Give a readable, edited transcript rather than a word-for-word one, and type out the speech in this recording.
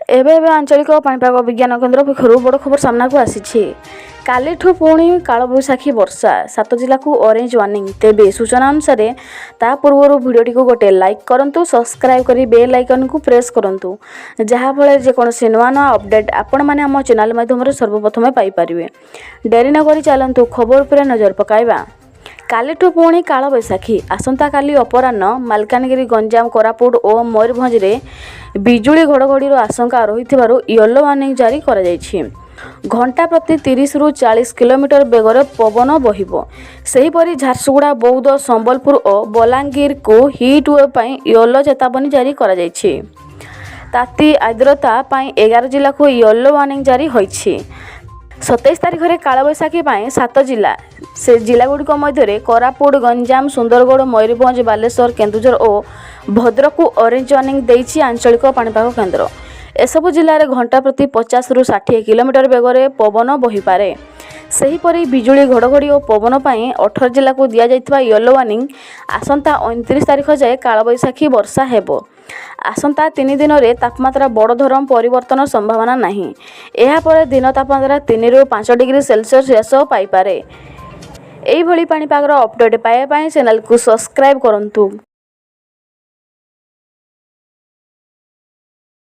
एबे आंचलिक पाणीपाग विज्ञान केन्द्र पक्षर बड़ खबर सामना को आसी कालीठू पुणी कालबैशाखी वर्षा 7 जिला को ऑरेंज वार्निंग। तेबे सूचना अनुसार ता पूर्व भिडियोटी को गोटे लाइक करंतु, सब्सक्राइब करी बेल आइकन को प्रेस करंतु, जहाँ फल जेकोसी नुआ नुआ अपडेट आपण मैंने आम चैनल माध्यम सर्वप्रथमे पाइपारे। डेरी नगरी चलतु खबर पर नजर पकाइबा। कालीठू पुणी कालबैशाखी आसंता काली अपराह्न मालकानगिरी, गंजाम, कोरापुट और मयूरभंज में बिजुली घड़घड़ीर आशंका रही येलो वार्निंग जारी कर घंटा प्रति 30 रु 40 किलोमीटर बेगर पवन बहिबो। सेहीपरि झारसुगुड़ा, बौद्ध, संबलपुर और बलांगीर को हिट वेव पर येलो चेतावनी जारी कर ताती आर्द्रता 11 जिला को येलो वार्निंग जारी होइछि। 27 तारीख में कालबैशाखी 7 जिला से जिलागुड़िक मध्य कोरापुट, गंजाम, सुंदरगढ़, मयूरभंज, बालेश्वर, केन्दुझर और भद्रक को ऑरेंज वार्निंग देइछि आंचलिक पाणीपाग केन्द्र। एसबु जिले में घंटा प्रति 50 रु 60 किलोमीटर बेगर पवन बहिपारे। सेहीपरि बिजुली घड़घड़ी और पवन पर 18 जिला को दि जाइथिबा येलो वार्निंग आसंता 29 तारीख जाए कालबैशाखी वर्षा हेबो। आसंता 3 दिन में तापमात्रा बड़ धरम परिवर्तन संभावना नहीं। यापर दिन तापमात्रा 3 रु 5 डिग्री सेल्सियस ह्रास पाइपारे। एही भली पाणीपागर अपडेट पाइबा चैनल को सब्सक्राइब करंतु।